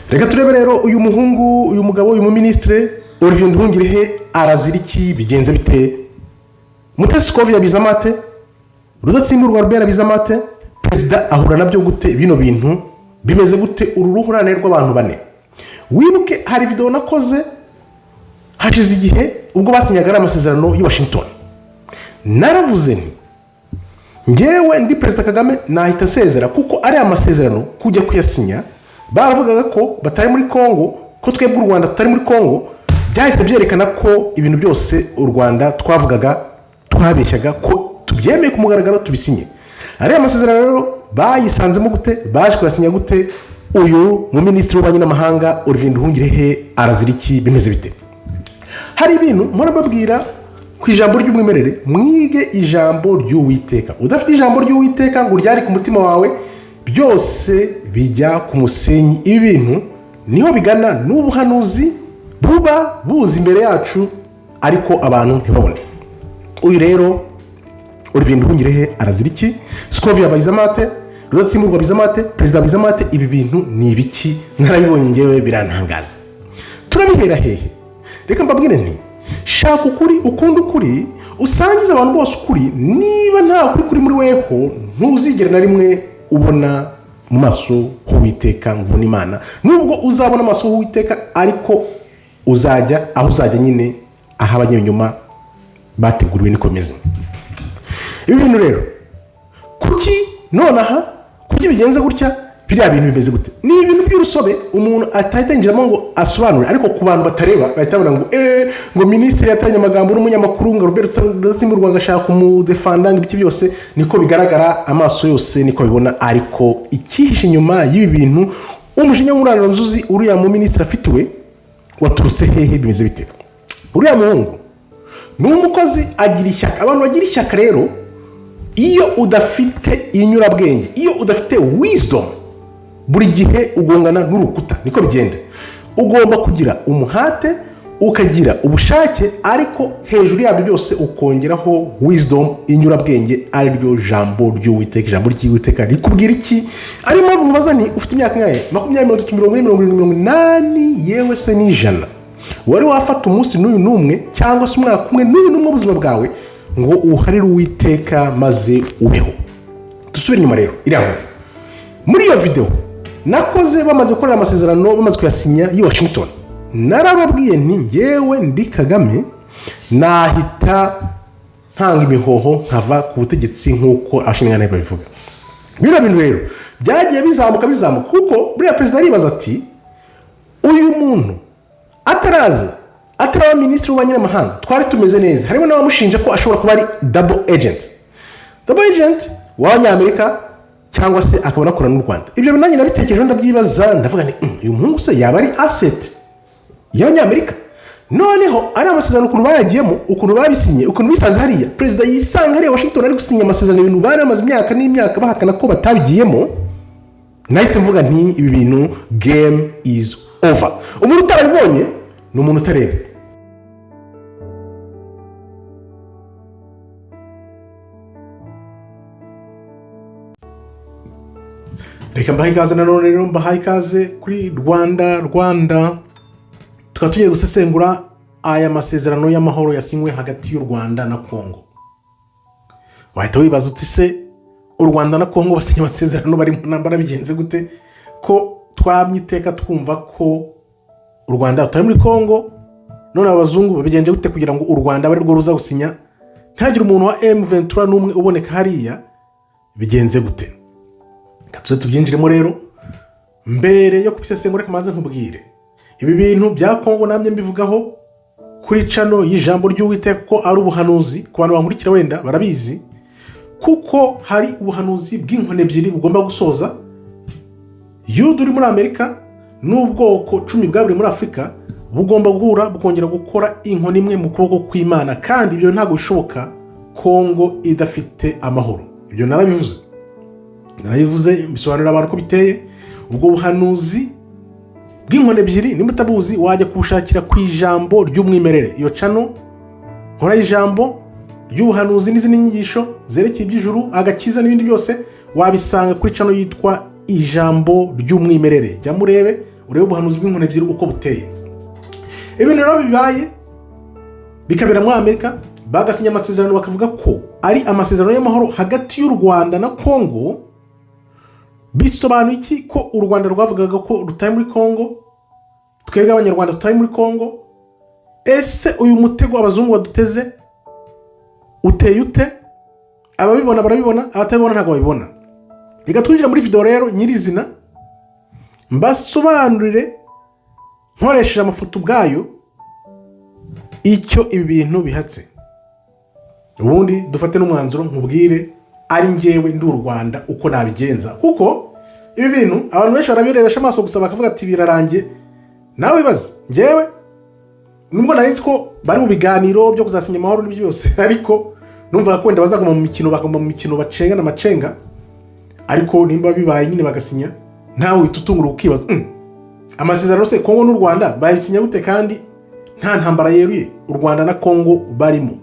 reka turebe rero uyu muhungu uyu mugabo uyu muministre Olivier Nduhungirehe araziriki bigenze bite Mutesi Scovia bizamate Rudatsimburwa Albert bizamate president ahura nabyo gute bino bintu bimeze gute ururuhurane rw'abantu bane wibuke hari video nakoze hashize igihe ubwo basinyaga amasezerano y'I Washington naravuze nti ngewe ndi President Kagame nahita sezera kuko ari amasezerano kujya kuyasinya baravugaga ko batari muri Kongo ko twebwe u Rwanda tutari muri Kongo byahise byerekana ko ibintu byose u Rwanda twavugaga twabeshyaga ko tubyemeye ku mugaragaro tubisinye ari amasezerano rero bayisanzemo gute baje kuyasinya gute uyu mu ministre w'ububanyi n'amahanga Olivier Nduhungirehe araziriki bimeze bite hari ibintu mpora babwira ku ijambo ry'umwimerere mwige ijambo ry'Uwiteka udafite ijambo ry'Uwiteka ngo ryari ku mutima wawe byose bijya ku musenyi ibi bintu niho bigana n'ubuhanuzi buba buzi imbere yacu ariko abantu ntibabone uyu rero Olivier Nduhungirehe araziriki Scovia bizamate Rudatsimburwa bizamate president bizamate ibi bintu ni ibiki narabibonye ngewe birantangaza turabihera hehe reka mbabwire nti shaka ukuri ukunda ukuri usangiza abantu bose ukuri niba nta kuri muri weho ntuzigera na rimwe ubona mu maso h'Uwiteka ngo ubone Imana nubwo uzabona amaso h'Uwiteka ariko uzajya aho uzajya nyine aho abanyenyuma bateguriwe nikomeze ibi bintu rero kuki nonaha kuki bigenze gutya biriya bintu bimeze gute ni ibintu by'urusobe umuntu atahita yinjiramo ngo asobanure ariko ku bantu batareba bahita babona ngo ministre yatanye amagambo n'umunyamakuru ngo Robert Rudatsimburwa ngashaka kumudefanda ibiki byose niko bigaragara amaso yose niko bibona ariko ikihishe inyuma y'ibi bintu umujinya w'urano nzuzi uriya mu ministre afitwe waturutse hehe bimeze bite uriya muhungu ni umukozi agira ishyaka abantu bagira ishyaka rero iyo udafite inyurabwenge iyo udafite wisdom buri gihe ugongana n'urukuta niko bigenda ugomba kugira umuhate ukagira ubushake ariko hejuru yabyo byose ukongeraho wisdom inyurabwenge ari ryo jambo ry'Uwiteka ijambo ry'Uwiteka rikubwira iki ari mpamvu mubaza ni ufite imyaka ngahe 20 80 yewe se ni 100 wari wafata umunsi n'uyu numwe cyangwa se umwaka umwe n'uyu numwe ubuzima bwawe ngo uharire Uwiteka maze ubeho dusubire inyuma rero iraho muri iyo video nakoze bamaze gukorera amasezerano bamaze kuyasinya y'I Washington narababwiye nti ngewe ndi Kagame nahita ntanga imihoho nkava ku butegetsi nk'uko abashinzwe babivuga bino bintu rero byagiye bizamuka kuko buriya president aribaza ati uyu muntu ataraza ministre w'ububanyi n'amahanga twari tumeze neza harimo n'abamushinja ko ashobora kuba ari double agent w'Abanyamerika cyangwa se akabona korana n'u Rwanda ibyo binanye nabitekereje ndabyibaza ndavuga ni uyu muhungu se yaba ari asset y'Abanyamerika noneho ari amasezerano ukuntu bayagiyemo ukuntu babisinye ukuntu bisanze hariya president yisanga hariya Washington ari gusinya amasezerano ibintu bari amaze imyaka n'imyaka bahakana ko batabigiyemo nahise mvuga nti ibi bintu game is over umuntu utarabibonye ni umuntu utareba reka mbahaye ikaze nanone rero mbahaye ikaze kuri Rwanda tukaba tugiye gusesengura aya masezerano y'amahoro yasinywe hagati y'u Rwanda na Kongo wahita wibaza uti se u Rwanda na Kongo basinye amasezerano bari mu ntambara bigenze gute ko twamyiteka twumva ko u Rwanda rutari muri Kongo none abazungu babigenje gute kugira ngo u Rwanda bari rwo ruza gusinya ntagire umuntu wa M23 n'umwe uboneka hariya bigenze gute katse tubyinjiremo rero mbere yo kubisesengura kamaze nkubwire ibi bintu bya Kongo namye mbivugaho kuri channel y'ijambo ry'Uwiteka ko ari ubuhanuzi ku bantu bankurikira wenda barabizi kuko hari ubuhanuzi bw'inkone ebyiri bugomba gusoza yudu uri muri Amerika n'ubwoko 10 bwaburi muri Afrika bugomba guhura bukongera gukora inkoni imwe mu kuboko kw'Imana kandi ibyo ntago bishoboka Kongo idafite amahoro ibyo narabivuze bisobanurira abantu ko biteye ubwo buhanuzi bw'inkone ebyiri nimutabuzi wajya kubushakira ku ijambo ry'umwimerere iyo channel nkora ijambo ry'ubuhanuzi n'izindi nyigisho zerekeye iby'ijuru agakiza n'ibindi byose wabisanga kuri channel yitwa ijambo ry'umwimerere jya murebe urebe ubuhanuzi bw'inkoni ebyiri uko buteye. Ibintu rero bibaye bikabera muri Amerika, bagasinya amasezerano bakavuga ko ari amasezerano y'amahoro hagati y'u Rwanda na Congo. Bisobanuye iki? Ko u Rwanda rwavugaga ko rutari muri Congo, twebwe abanyarwanda tutari muri Congo. Ese uyu mutego abazungu baduteze uteye ute? Ababibona barabibona, abatabibona ntabwo babibona. Reka twinjira muri video rero nyirizina mbasobanurire nkoresheje amafoto ubwayo icyo ibi bintu bihatse, ubundi dufate n'umwanzuro nkubwire ari njyewe ndi u Rwanda uko nabigenza. Kuko ibi bintu abantu benshi barabirebesha amaso gusa bakavuga ati birarangiye. Nawe bibaze, njyewe nubwo narinzi ko bari mu biganiro byo kuzasinya amahoro n'ibyo byose, ariko numva ko wenda bazaguma mu mikino, bakaguma mu mikino bacenga n'amacenga. Ariko nimba bibaye nyine bagasinya, ntawe ututungura ukibaza amasezerano se Kongo n'u Rwanda bayisinya gute kandi nta ntambara yeruye u Rwanda na Kongo barimo?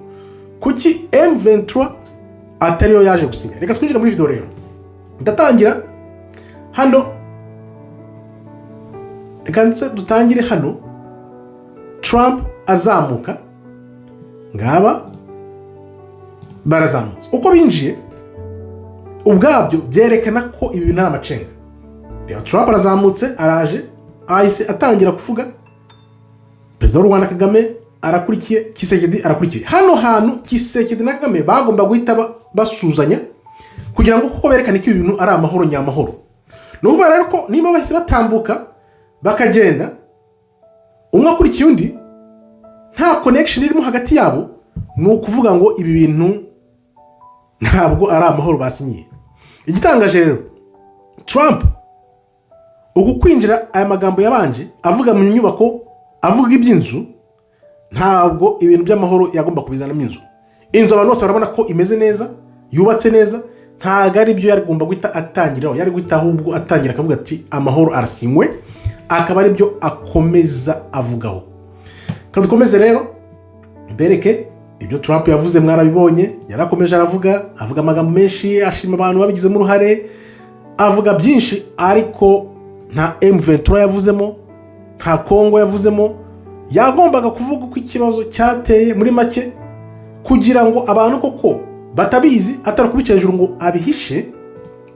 Kuki M23 atariyo yaje gusinya? Reka twinjire muri video rero. Ndatangira hano, reka dutangire hano. Trump azamuka, ngaba barazamutse. Uko binjiye ubwabyo byerekana ko ibi bintu ari amacenga. Reba Trump arazamutse, araje ahise atangira kuvuga. Perezida w'u Rwanda Kagame arakurikiye, Kisekedi arakurikiye. Hano hantu Kisekedi na Kagame bagomba guhita basuzanya kugira ngo kuko berekane ko ibi bintu ari amahoro nyamahoro. Nuvuga rero ko niba bahise batambuka bakagenda umwe akurikiye undi, nta connection irimo hagati yabo, ni ukuvuga ngo ibi bintu ntabwo ari amahoro basinyiye. Igitangaje rero, Trump uko kwinjira aya magambo yabanje avuga mu nyubako, avuga iby'inzu, ntabwo ibintu by'amahoro yagomba kubizana mu inzu. Inzu abantu bose barabona ko imeze neza, yubatse neza, ntago ari byo yarigomba guhita atangiraho. Yari guhita ahubwo atangira akavuga ati amahoro arasinywe, akaba ari byo akomeza avugaho. Kandi dukomeze rero mbereke ibyo Trump yavuze, mwarabibonye. Yarakomeje aravuga amagambo menshi, ashima abantu babigizemo uruhare, avuga byinshi, ariko nta M23 yavuzemo, nta Kongo yavuzemo. Yagombaga kuvuga uko ikibazo cyateye muri make, kugira ngo abantu koko batabizi atari kubica hejuru ngo abihishe,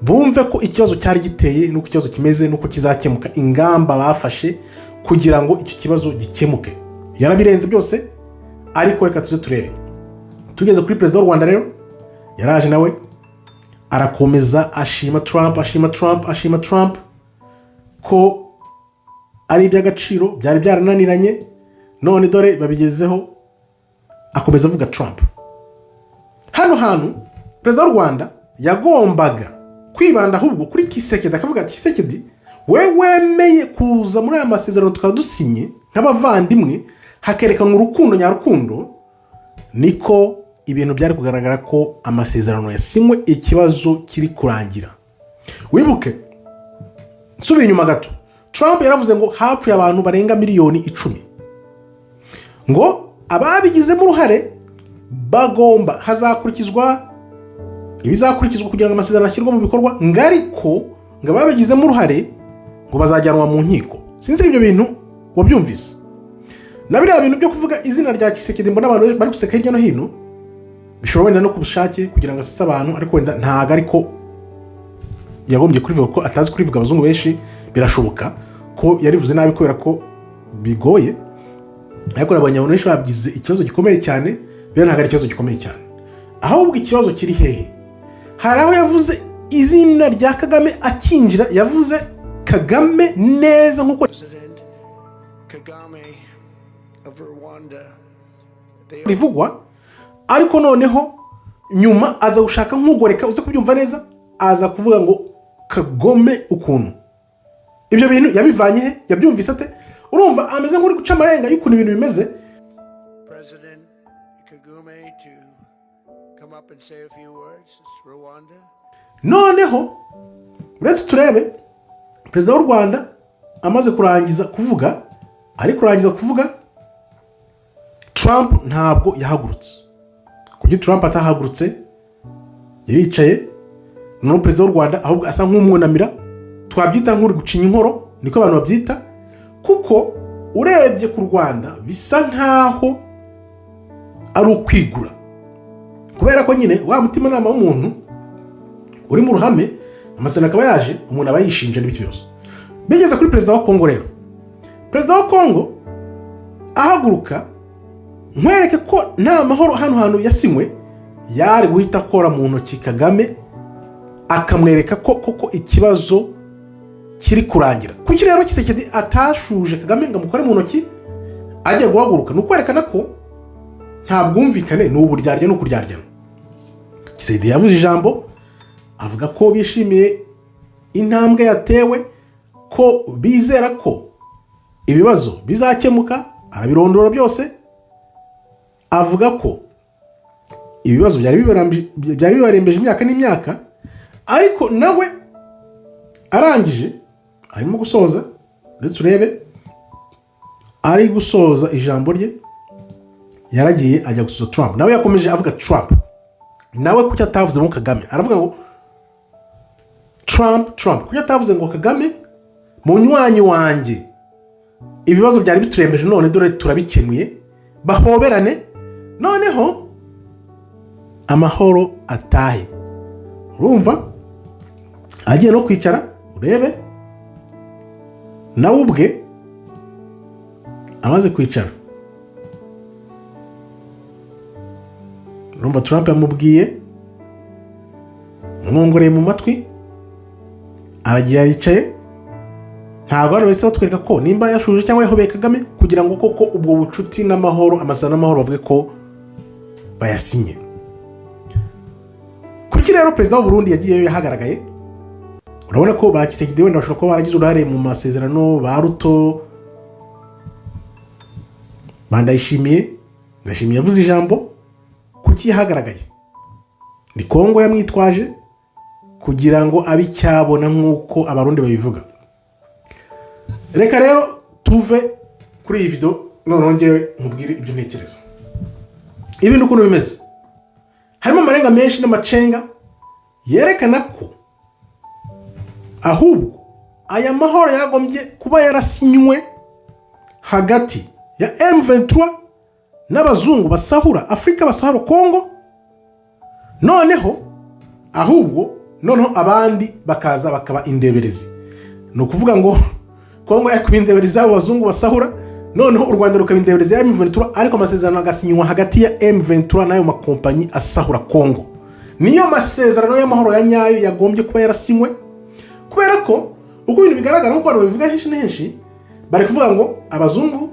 bumve ko ikibazo cyari giteye nuko ikibazo kimeze nuko kizakemuka, ingamba bafashe kugira ngo icyo kibazo gikemuke. Yarabirenze byose, ariko reka tuze turebe. Tugeze kuri perezida w'u Rwanda rero, yaraje nawe arakomeza ashima Trump ko ari iby'agaciro, byari byarananiranye, none dore babigezeho. Akomeza avuga Trump. Hano hantu perezida w'u Rwanda yagombaga kwibanda ahubwo kuri Kisekedi, akavuga ati Kisekedi, we wemeye kuza muri aya masezerano tukadusinye nk'abavandimwe, hakerekanwa urukundo nyarukundo, niko ibintu byari kugaragara ko amasezerano yasinywe, ikibazo kiri kurangira. Wibuke nsubiye inyuma gato, Trump yaravuze ngo hapfuye abantu barenga miliyoni 10, ngo ababigizemo uruhare bagomba hazakurikizwa ibizakurikizwa kugira ngo amasezerano ashyirwe mu bikorwa, ngariko ngo ababigizemo uruhare ngo bazajyanwa mu nkiko. Sinzi ibyo bintu wabyumvise. Na biriya bintu byo kuvuga izina rya Kisekedi, mbona abantu bari guseka hirya no hino, bishobora wenda no kubushake kugira ngo asetse abantu, ariko wenda ntago ariko yagombye kurivuga, ko atazi kurivuga. Abazungu benshi birashoboka ko yarivuze nabi kubera ko bigoye, ariko abanyabona benshi babigize ikibazo gikomeye cyane. Bira ntago ari ikibazo gikomeye cyane, ahubwo ikibazo kiri hehe? Hari aho yavuze izina rya Kagame akinjira, yavuze Kagame neza nkuko Kagame of Rwanda bivugwa, ariko noneho nyuma aza gushaka nk'ugoreka uze kubyumva neza, aza kuvuga ngo Kagome ukuntu. Ibyo bintu yabivanye he? Yabyumvise ate? Urumva ameze nk'uri guca amarenga y'ukuntu ibintu bimeze. President Kagame to come up and say a few words, Rwanda. Noneho uretse turebe perezida w'u Rwanda amaze kurangiza kuvuga, Trump ntabwo yahagurutse. Kuki Trump atahagurutse? Yaricaye, no perezida w'u Rwanda ahubwo asa nk'umwunamira, twabyita nk'uri gucinya inkoro, niko abantu babyita. kuko urebye ku Rwanda bisa nkaho ari ukwigura, kubera ko nyine wa mutimanama w'umuntu uri mu ruhame amasezerano akaba yaje, umuntu aba yishinja n'ibiki byose. Bigeze kuri perezida wa Kongo rero, perezida wa Kongo ahaguruka, nkwereke ko nta mahoro hano hantu yasinywe, yari guhita akora mu ntoki Kagame akamwereka ko koko ikibazo kiri kurangira. Kuki rero Tshisekedi atashuje Kagame ngo amukore mu ntoki agiye guhaguruka? Ni ukwerekana ko nta bwumvikane, ni uburyarya no kuryaryana. Tshisekedi yavuze ijambo avuga ko bishimiye intambwe yatewe, ko bizera ko ibibazo bizakemuka, arabirondora byose, avuga ko ibibazo byari bibarembeje imyaka n'imyaka, ariko nawe arangije arimo gusoza, ndetse urebe ari gusoza ijambo rye yaragiye ajya gusuza Trump. Nawe yakomeje avuga Trump, nawe kuki atavuze ngo Kagame, aravuga ngo Trump kuki atavuze ngo Kagame munywanyi wanjye, ibibazo byari biturembeje none dore turabikemuye, bahoberane noneho amahoro atahe. Urumva agiye no kwicara, urebe nawe ubwe amaze kwicara, urumva Trump yamubwiye, mwongoreye mu matwi, aragiye yaricaye. Ntabwo hano wese batwereka ko nimba yashuje cyangwa yahobeye Kagame kugira ngo koko ubwo bucuti n'amahoro, amasezerano n'amahoro bavuge ko bayasinye. Kuki rero perezida w'u Burundi yagiyeyo yahagaragaye? Urabona ko ba Tshisekedi wenda bashobora kuba baragize uruhare mu masezerano, ba Ruto, Ndayishimiye yavuze ijambo. Kuki yahagaragaye? Ni Kongo yamwitwaje kugira ngo abicyabona nk'uko abarundi babivuga. Reka rero tuve kuri iyi video, noneho ngewe nkubwire ibyo ntekereza. Ibintu ukuntu bimeze, harimo amarenga menshi n'amacenga yerekana ko ahubwo aya mahoro yagombye kuba yarasinywe hagati ya M23 n'abazungu basahura Afrika, basahura Kongo, noneho abandi bakaza bakaba indeberezi. Ni ukuvuga ngo Kongo yakubindebereza abazungu basahura, noneho u Rwanda rukabindebereza ya M23, ariko amasezerano agasinywa hagati ya M23 n'ayo makompanyi asahura Kongo. Niyo masezerano y'amahoro ya nyayo yagombye kuba yarasinywe, kubera ko uko ibintu bigaragara nk'uko abantu babivuga henshi n'henshi, bari kuvuga ngo abazungu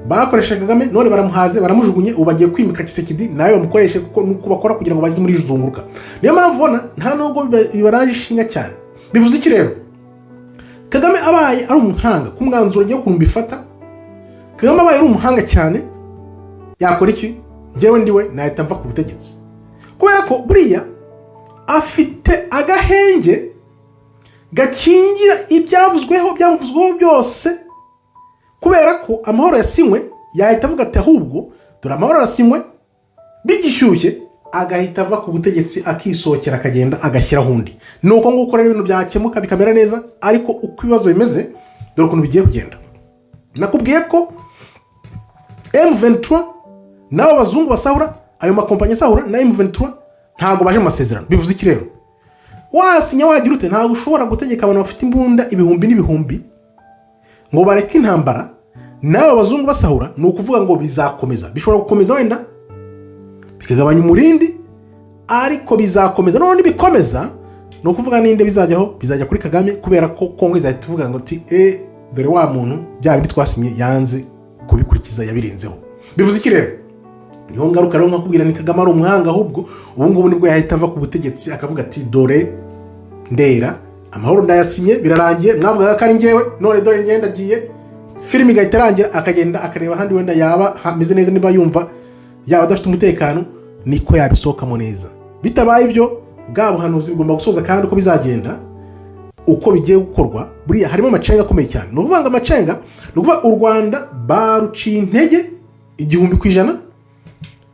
bakoreshaga Kagame none baramuhaze, baramujugunye, ubu bagiye kwimika Tshisekedi nayo bamukoreshe kuko nuko bakora kugira ngo baze muri juzunguruka. Niyo mpamvu ubona nta nubwo bibaraje ishinga cyane. Bivuze iki rero? Kagame abaye ari umuhanga ku mwanzuro ugiye kumbifata, Kagame abaye ari umuhanga cyane, yakora iki? Njyewe ndiwe nahita mva ku butegetsi, kubera ko buriya afite agahenge gakingira byamuvuzweho byose, kubera ko amahoro yasinywe. Yahita avuga ati ahubwo dore amahoro arasinywe, bigishyushye agahita ava ku butegetsi, akisohokera akagenda agashyiraho undi. Nuko nguko rero ibintu byakemuka bikamera neza. Ariko uko ibibazo bimeze, dore ukuntu bigiye kugenda. Nakubwiye ko M23 nabo bazungu basahura, ayo makompanyi asahura na M23 ntago baje mu masezerano. Bivuze iki rero? Wasinya wagira ute? Ntago ushobora gutegeka abantu bafite imbunda ibihumbi n'ibihumbi ngo bareke intambara nabo bazungu basahura. Ni ukuvuga ngo bizakomeza, bishobora gukomeza wenda bikagabanya umurindi, ariko bizakomeza. None bikomeza, no kuvuga ninde bizajyaho, bizajya kuri Kagame, kubera ko Kongo izahita ivuga ngo ati dore wa muntu bya bindi twasinye yanze kubikurikiza, yabirenzeho. Bivuze iki rero? Niho ngaruka rero nkakubwira ni Kagame ari umuhanga, ahubwo ubu ngubu nibwo yahita ava ku butegetsi akavuga ati dore ndera amahoro ndayasinye, birarangiye, mwavugaga ko ari njyewe, none dore ngenda agiye, filimi igahita irangira, akagenda akareba ahandi wenda yaba hameze neza, niba yumva yaba adafite umutekano, niko yabisohokamo neza. Bitabaye ibyo, bwa buhanuzi bugomba gusoza, kandi uko bizagenda, uko bigiye gukorwa, buriya harimo amacenga akomeye cyane. Ni ukuvuga ngo amacenga, ni ukuvuga u Rwanda baruciye intege 100%,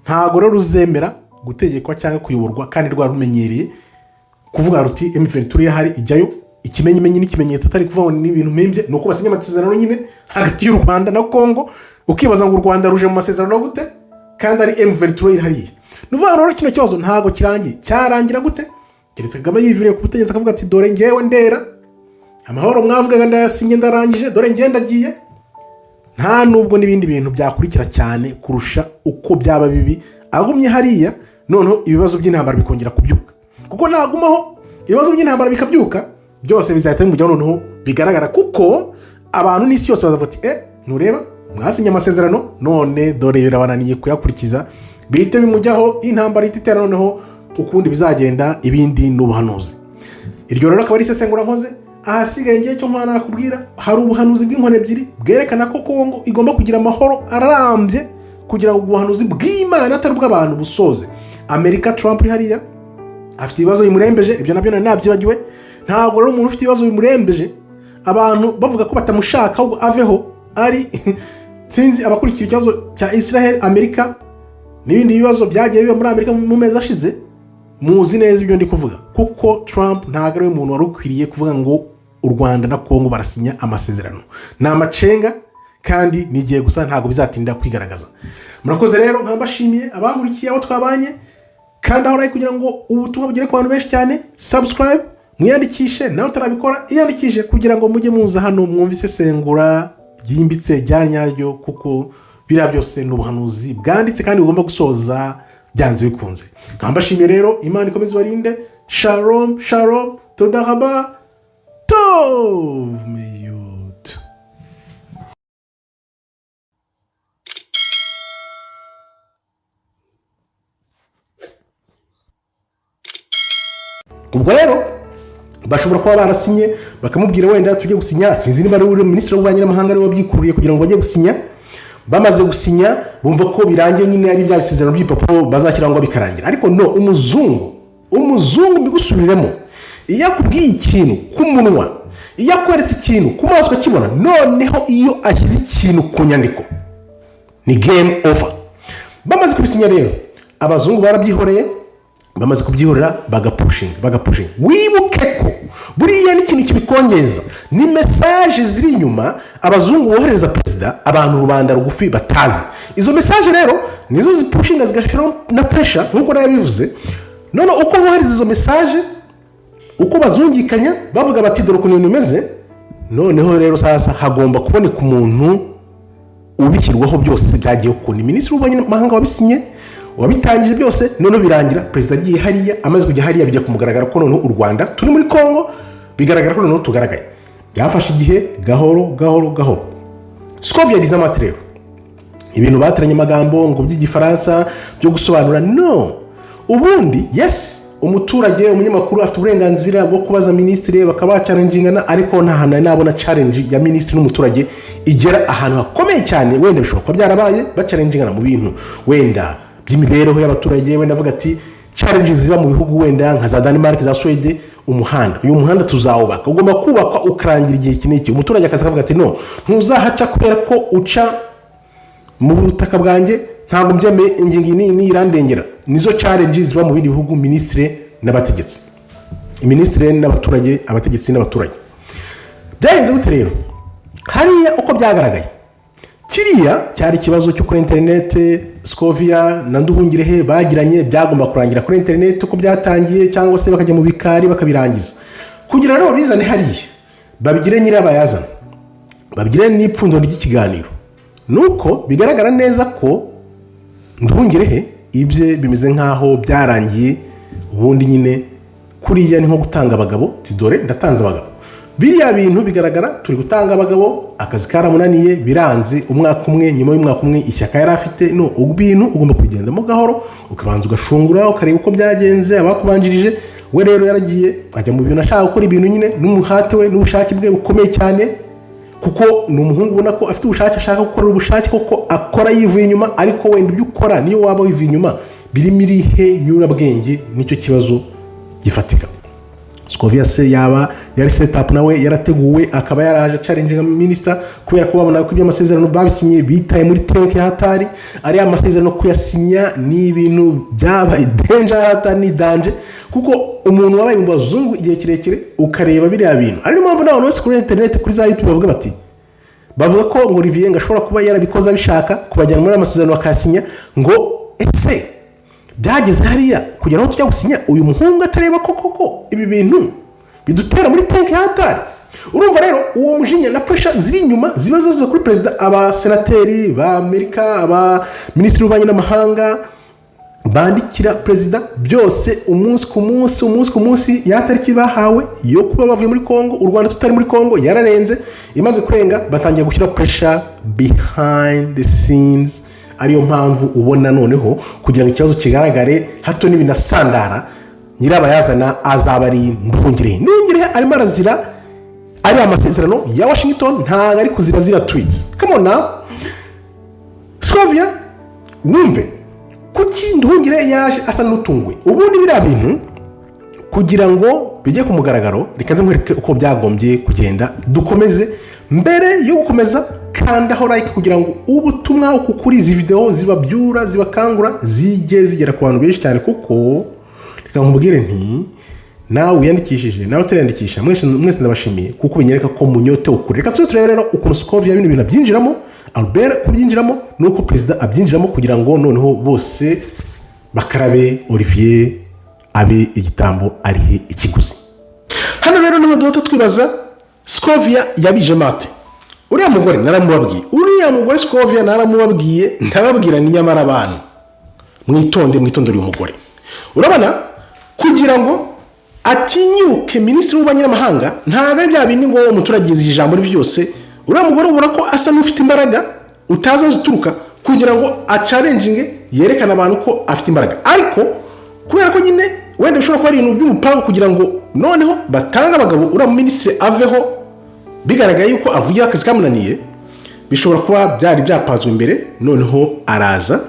ntago rero ruzemera gutegekwa cyangwa kuyoborwa, kandi rwarumenyereye kuvuga ruti M23 yahari ijyayo, ikimenyimenyi n'ikimenyetso atari kuvuga ngo ni ibintu mpimbye, ni uko basinya amasezerano nyine hagati y'u Rwanda na Congo, ukibaza ngo u Rwanda ruje mu masezerano gute kandi ari M23 hariya. Nuvuga rero kino kibazo ntago kirangiye, cyarangira gute? Keretse Kagame yiviriye ku butegetsi akavuga ati dore ngewe ndera amahoro mwavugaga ndayasinye ndarangije, dore ngenda agiye. Nta nubwo n'ibindi bintu byakurikira cyane kurusha uko byaba bibi agumye hariya, noneho ibibazo by'intambara bikongera kubyuka. Kuko nagumaho ibibazo by'intambara bikabyuka, byose bizahita bimujyaho, noneho bigaragara kuko abantu n'isi yose bazavuga ati ntureba mwasinye amasezerano none dore birabananiye kuyakurikiza, bihite bimujyaho, intambara ititera, noneho ukundi bizagenda ibindi n'ubuhanuzi. Iryo rero akaba ari isesengura nkoze. Ahasigaye ngiye cyo mwana nakubwira, hari ubuhanuzi bw'inkone ebyiri bwerekana ko Kongo igomba kugira amahoro arambye, kugira ngo ubuhanuzi bw'Imana atari bw'abantu busoze. Amerika, Trump uri hariya afite ibibazo bimurembeje, ibyo nabyo nabyibagiwe. Ntabwo rero umuntu ufite ibibazo bimurembeje abantu bavuga ko batamushaka ahubwo aveho ari sinzi abakurikira ikibazo cya Israel, Amerika n'ibindi bibazo byagiye biba muri Amerika mu mezi ashize, muzi neza ibyo ndi kuvuga. Kuko Trump ntabwo ari umuntu wari ukwiriye kuvuga ngo u Rwanda na Kongo barasinya amasezerano. Ni amacenga kandi nigiye gusa, ntabwo bizatinda kwigaragaza. Murakoze rero, nkambashimiye abamurikiye abo twabanye, kandi aho kugira ngo ubutumwa bugere ku bantu benshi cyane. Subscribe, mwiyandikishe, nawe utarabikora iyandikishe kugira ngo mujye muza hano mwumve isesengura ryimbitse rya nyaryo, kuko biriya byose ni ubuhanuzi bwanditse kandi bugomba gusoza byanze bikunze. Nkambashimiye rero, Imana ikomeze ibarinde. Shalom, shalom, todaraba, tov meyut. Ubwo rero bashobora kuba barasinye bakamubwira wenda tujye gusinya, sinzi niba ari minisitiri w'ububanyi n'amahanga ari we wabyikururiye kugira ngo bajye gusinya. Bamaze gusinya bumva ko birangiye nyine ari bya bisezerano by'ipapuro bazashyira ngo bikarangira. Ariko no, umuzungu mbigusubiremo, iyo akubwiye ikintu ku munwa, iyo akweretse ikintu ku maso ukakibona, noneho iyo ashyize ikintu ku nyandiko ni game over. Bamaze kubisinya rero abazungu barabyihoreye, bamaze kubyihorera bagapushinga. Wibuke ko buriya n'ikintu kibikongeza ni message ziri inyuma abazungu bohereza perezida, abantu rubanda rugufi batazi. Izo message rero nizo zipushinga zigashira na pressure, nkuko nabivuze. None uko bohereza izo message, uko bazungikanya bavuga bati dore ukuntu bimeze, noneho rero sasa hagomba kuboneka umuntu ubishyirwaho byose byagiye ukuntu. Minisitiri w'ububanyi n'amahanga wabisinye, wabitangije byose, none birangira perezida agiye hariya. Amaze kujya hariya bijya kumugaragara ko none u Rwanda turi muri Kongo, bigaragara ko none tugaragaye. Byafashe igihe gahoro. Scovia Bizamate rero ibintu bateranye amagambo ngo by'igifaransa byo gusobanura, no. Ubundi yes, umuturage, umunyamakuru afite uburenganzira bwo kubaza ministre bakaba challengingana, ariko nta hantu nabona challenge ya ministre n'umuturage igera ahantu hakomeye cyane. Wenda bishobora kuba byarabaye bachallengingana mu bintu wenda by'imibereho y'abaturage, wenda avuga ati challenges ziba mu bihugu wenda nka za Denmark, za Sweden, umuhanda, uyu muhanda tuzawubaka, ugomba kubakwa ukarangira igihe kiniki. Umuturage akaza akavuga ati no, ntuzahaca kubera ko uca mu butaka bwanjye, ntabwo mbyemeye, ingingo ni irandengera. Nizo challenges ziba mu bindi bihugu, ministre n'abategetsi, ministre n'abaturage, abategetsi n'abaturage. Byagenze gute rero hariya uko byagaragaye? Kiriya cyari ikibazo cyo kuri internet. Scovia na Nduhungirehe bagiranye, byagomba kurangira kuri internet uko byatangiye, cyangwa se bakajya mu bikari bakabirangiza, kugira rero bizane hariya babigire nyirabayazana, babigire n'ipfundo ry'ikiganiro. Nuko bigaragara neza ko Nduhungirehe ibye bimeze nkaho byarangiye. Ubundi nyine kuriya ni nko gutanga abagabo, tidore ndatanze abagabo. Biriya bintu bigaragara turi gutanga abagabo, akazi karamunaniye, biranze. Umwaka umwe, nyuma y'umwaka umwe ishyaka yari afite, no, ubintu ugomba kugendamo gahoro, ukabanza ugashungura ukareba uko byagenze abakubanjirije. We rero yaragiye ajya mu bintu ashaka gukora ibintu nyine n'umuhate we n'ubushake bwe bukomeye cyane, kuko ni umuhungu ubona ko afite ubushake, ashaka gukora ubushake koko, akora yivuye inyuma. Ariko wenda ibyo ukora niyo waba wivuye inyuma birimo irihe nyurabwenge, nicyo kibazo gifatika. Scovia se yaba yari setup nawe yarateguwe akaba yaraje challenge minister kubera ko babona ko ibyo amasezerano babisinye bitaye muri tank ya hatari ari amasezerano kuyasinya ni ibintu byaba danger hatari ni danger kuko umuntu wabaye mu bazungu igihe kirekire ukareba biriya bintu ari mpamvu n'abantu bose kuri internet kuri za YouTube bavuga ko ngo Olivier ngashobora kuba yarabikoza bishaka kubajyana muri amasezerano akasinya ngo ese byageze hariya kugira ngo tujya gusinya uyu muhungu atareba koko ibi bintu bidutera muri tank ya hatari. Urumva rero uwo mujinya na pressure ziri inyuma ziba zose kuri president, aba senateri ba Amerika, aba ministri w'ububanyi n'amahanga bandikira president byose umunsi ku munsi yatariki bahawe yo kuba bavuye muri Kongo, u Rwanda tutari muri Kongo yararenze imaze kurenga, batangiye gushyira pressure behind the scenes. Ariyo mpamvu ubona noneho kugira ngo ikibazo kigaragare hato n'ibinasandara nyirabayazana azaba ari Nduhungirehe arimo arazira ari amasezerano ya Washington, ntago ari kuzira tweets. Come on now Scovia, wumve kuki Nduhungirehe yaje asa n'utungwe. Ubundi biriya bintu kugira ngo bijye ku mugaragaro rikaze mwereke uko byagombye kugenda. Dukomeze mbere yo gukomeza kanda ho like kugira ngo ubutumwa uko kuri izi video zibabyura zibakangura zige zigera ku bantu benshi cyane, kuko reka nkubwire nti nawe uyandikishije nawe utariyandikisha mwese ndabashimiye kuko binyereka ko munyote ukuri. Reka tuze turebe rero ukuntu Scovia bino bintu byinjiramo, Albert kubyinjiramo nuko president abyinjiramo kugira ngo noneho bose bakarabe Olivier abe igitambo arihe ikiguzi. Hano rero niho duhita twibaza Scovia yabije mate. Uriya mugore naramubabwiye, Scovia naramubabwiye, ndababwira ni nyamara abantu mwitonde uyu mugore. Urabona kugira ngo atinyuke ministri w'ububanyi n'amahanga ntago ari bya bindi ngo umuturagize ijambo byose. Uriya mugore ubona ko asa n'ufite imbaraga utaza zituruka kugira ngo challenge yerekana abantu ko afite imbaraga, ariko kubera ko nyine wenda bishobora kuba ari ibintu by'umupango kugira ngo noneho batanga abagabo uriya ministri aveho bigaragaye yuko avugira akazi kamunaniye, bishobora kuba byari byapanzwe imbere. Noneho araza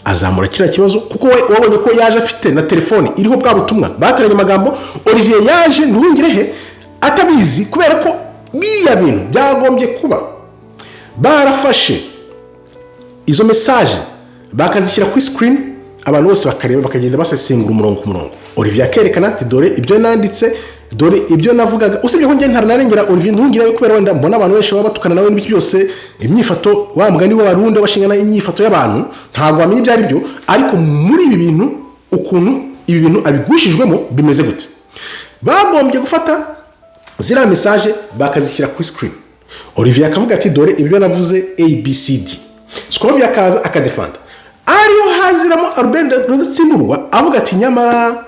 azamura kira kibazo kuko wabonye ko yaje afite na telefone iriho bwa butumwa bataranye amagambo. Olivier yaje Nduhungirehe atabizi kubera ko biriya bintu byagombye kuba barafashe izo message bakazishyira kuri screen, abantu bose bakareba bakagenda basesengura umurongo ku murongo. Olivier akerekana ati dore ibyo nanditse, dore ibyo navugaga. Usibye ko ngiye ntararengera Olivier Nduhungirehe kubera wenda mbona abantu benshi baba batukana nawe n'ibiki byose, imyifato wa mugani wa Barundi bashingana imyifato y'abantu ntabwo bamenye ibyo ari byo, ariko muri ibi bintu ukuntu ibi bintu abigushijwemo bimeze gute. Bagombye gufata zira message bakazishyira kuri screen. Olivier akavuga ati dore ibyo navuze ABCD. Scovia akaza akadefanda, ariyo haziramo Albert Rudatsimburwa avuga ati nyamara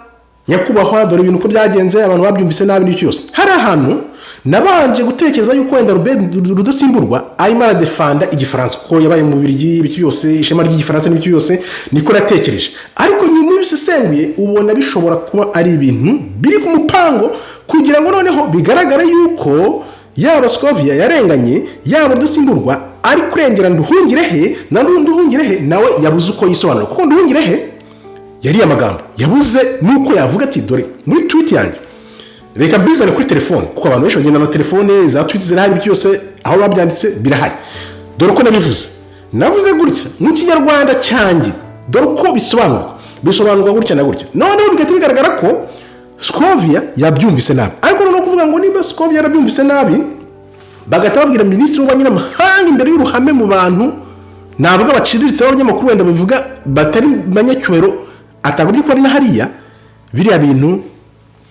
nyakubahwa dore ibintu ko byagenze abantu babyumvise nabi n'icyo cyose. Hari ahantu nabanje gutekereza yuko wenda Albert Rudatsimburwa arimo aradefanda igifaransa ko yabaye mu Bubiligi ibiki byose, ishema ry'igifaransa n'ibiki byose, niko natekereje. Ariko nyuma y'ubisesenguye ubona bishobora kuba ari ibintu biri ku mupango kugira ngo noneho bigaragare yuko yaba Scovia yarenganye yaba Rudatsimburwa ari kurengera Nduhungirehe, na Nduhungirehe nawe yabuze uko yisobanura kuko Nduhungirehe yari amagambo yabuze nuko yavuga ati dore muri tweet yanjye reka bizane kuri telefone kuko abantu benshi bagenda na telefone za tweet zirahari byose aho babyanditse birahari. Dore ko navuze gutya mu Kinyarwanda cyanjye, dore ko bisobanurwa gutya na gutya. Noneho bigahita bigaragara ko Scovia yabyumvise nabi, ariko no kuvuga ngo nimba Scovia yarabyumvise nabi bagahita babwira ministri w'ububanyi n'amahanga imbere y'uruhame mu bantu navuga baciriritse abanyamakuru wenda bivuga batari banyacyubero atagomye ko ari na hariya. Biriya bintu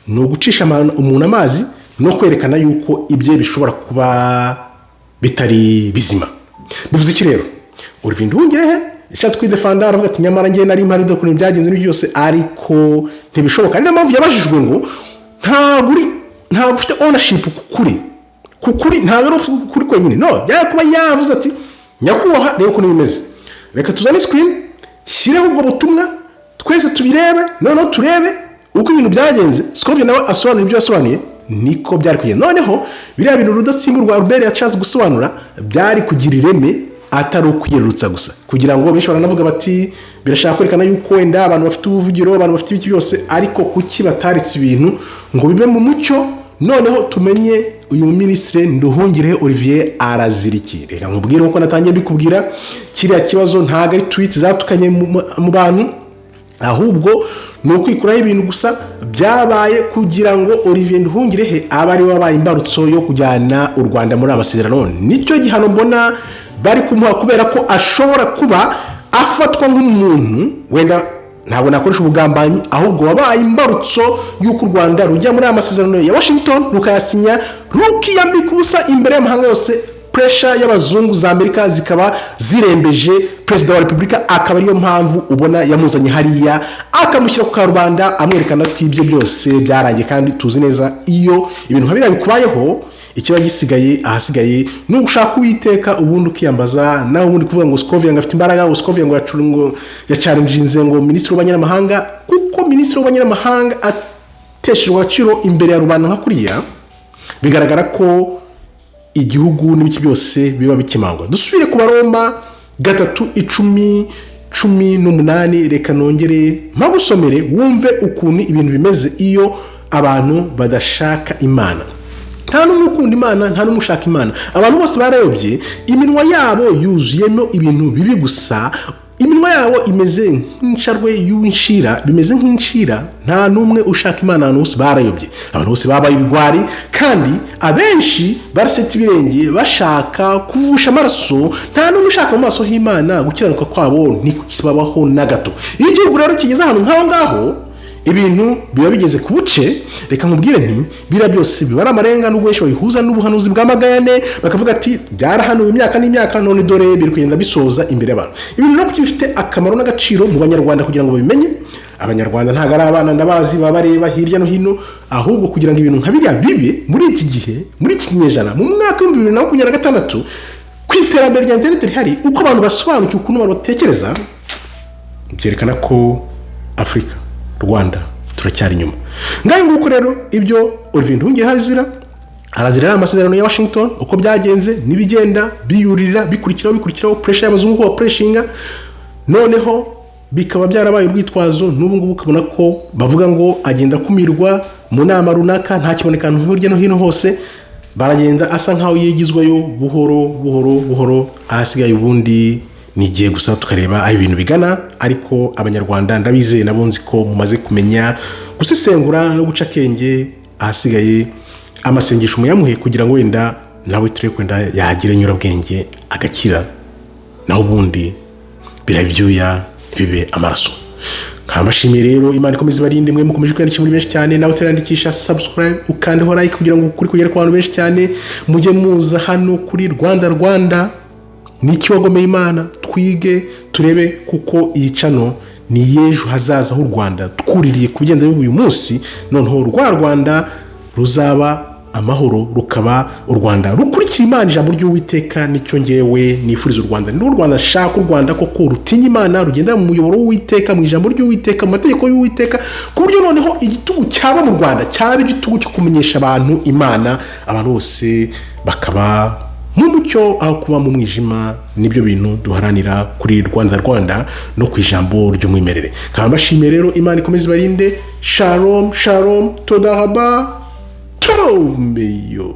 no gucisha umuntu amazi no kwerekana yuko ibye bishobora kuba bitari bizima. Bivuze iki rero? Olivier Nduhungirehe yashatse kwidefanda aravuga ati nyamara ngiye nari mpari do kuri byagenze n'ibyo byose, ariko ntibishoboka. Ari nampamvu yabajijwe ngo ntabwo ufite ownership kukuri ntabwo kuri kwenyine, no yakuba yavuze ati nyakubahwa rero ko bimeze, reka tuzane screen shyireho ubwo butumwa twese tubirebe, noneho turebe uko ibintu byagenze. Scovia nawe asobanura ibyo yasobanuye niko byari kugenda. Noneho biriya bintu Rudatsimburwa Albert yashatse gusobanura byari kugira ireme atari ukwiyerurutsa gusa, kugira ngo benshi baranavuga bati birashaka kwerekana yuko wenda abantu bafite ubuvugiro, abantu bafite ibiki byose, ariko kuki bataritse ibintu ngo bibe mu mucyo, noneho tumenye uyu ministre Nduhungirehe Olivier araziriki. Reka nkubwire uko natangiye mbikubwira, kiriya kibazo ntago ari tweet zatukanye mu bantu, ahubwo ni ukwikuraho ibintu gusa byabaye kugira ngo Olivier Nduhungirehe abe ari wabaye imbarutso yo kujyana u Rwanda muri amasezerano. Nicyo gihano mbona bari kumuha, kubera ko ashobora kuba afatwa nk'umuntu wenda ntabwo nakoresha ubugambanyi, ahubwo wabaye imbarutso y'uko u Rwanda rujya muri amasezerano ya Washington rukayasinya, rukiyambika ubusa imbere y'amahanga yose. Pressure y'abazungu za Amerika zikaba zirembeje Perezida wa Repubulika, akaba ariyo mpamvu ubona yamuzanye hariya akamushyira ku karubanda amwerekana ko ibye byose byarangiye. Kandi tuzi neza iyo ibintu nkabira bikubayeho, ikiba gisigaye ahasigaye no gushaka Uwiteka ubundi ukiyambaza, naho ubundi kuvuga ngo Scovia ngafite imbaraga, ngo Scovia ngo yacarinjinze ngo Minisitiri w'Abanyamahanga, kuko Minisitiri w'Abanyamahanga ateshejwe agaciro imbere ya rubanda nka kuriya, bigaragara ko igihugu n'ibiki byose biba bikimangwa. Dusubire ku Baroma 3:10-18, reka nongere mpagusomere wumve ukuntu ibintu bimeze iyo abantu badashaka Imana. Nta n'umwe ukunda Imana, nta n'umwe ushaka Imana. Abantu bose barayobye, iminwa yabo yuzuyemo ibintu bibi gusa, iminwa yabo imeze nk'insharwe y'inshira, bimeze nk'inshira. Nta n'umwe ushaka Imana, abantu bose barayobye, abantu bose babaye ibigwari, kandi abenshi baraseta ibirenge bashaka kuvusha amaraso. Nta n'umwe ushaka mu maso h'Imana gukiranuka kwabo ntikukibabaho na gato. Iyo igihugu rero kigeze ahantu nk'aho ngaho, ibintu biba bigeze ku buce. Reka nkubwire nti bira byose bibara amarenga, n'ubwo benshi bayihuza n'ubuhanuzi bw'amagayane, bakavuga ati byarahanuwe imyaka n'imyaka, none dore biri kugenda bisoza imbere y'abantu. Ibintu nako bifite akamaro n'agaciro mu Banyarwanda kugira ngo babimenye. Abanyarwanda ntago ari abana ndabazi baba bareba hirya no hino, ahubwo kugira ngo ibintu nkabiriya bibe muri iki gihe, muri iki kinyejana, mu mwaka wa 2026, kwiterambere rya internet rihari, uko abantu basobanukiwe, ukuntu abantu batekereza, byerekana ko Afrika, Rwanda turacyari nyuma. Ngaho nguko rero ibyo Olivier Nduhungirehe arazira amasezerano ya Washington, uko byagenze nibigenda biyurira bikurikiraho pressure y'abazungu ko pressinga, noneho bikaba byarabaye urwitwazo. N'ubu ngubu ukabona ko bavuga ngo agenda kumirwa mu nama runaka, nta kiboneka hirya no hino hose, baragenda asa nkaho yigizwayo buhoro, ahasigaye ubundi nigiye gusa tukareba aho ibintu bigana. Ariko Abanyarwanda ndabizeye nabo nzi ko mumaze kumenya gusesengura no guca kenge, ahasigaye amasengesho muyamuhe kugira ngo wenda nawe ture kwenda yagire nyurabwenge agakira, naho ubundi birabyuya bibe amaraso. Nkabashimiye rero, Imana ikomeze barinde, mwe mukomeje kwandikira muri benshi cyane, nawe terandikisha subscribe ukandeho like kugira ngo kuri kugera ku bantu benshi cyane. Mujye muza hano kuri Rwanda niki wagomeye Imana, twige turebe, kuko iyi cano ni yejo hazaza h'u Rwanda. Twuririye kubigenza uyu munsi, noneho rwa Rwanda ruzaba amahoro, rukaba u Rwanda rukurikira Imana, ijambo ry'Uwiteka. Nicyo ngewe nifuriza u Rwanda, ni u Rwanda shaka, u Rwanda koko rutinya Imana, rugenda mu muyoboro w'Uwiteka, mu ijambo ry'Uwiteka, mu mategeko y'Uwiteka, ku buryo noneho igitugu cyaba mu Rwanda cyaba igitugu cyo kumenyesha abantu Imana, abantu bose bakaba mu mucyo aho kuba mu mwijima. Nibyo bintu duharanira kuri Rwanda no ku ijambo ry'umwimerere. Nkabashimiye rero, Imana ikomeze barinde. Shalom, todahaba, tov meyo.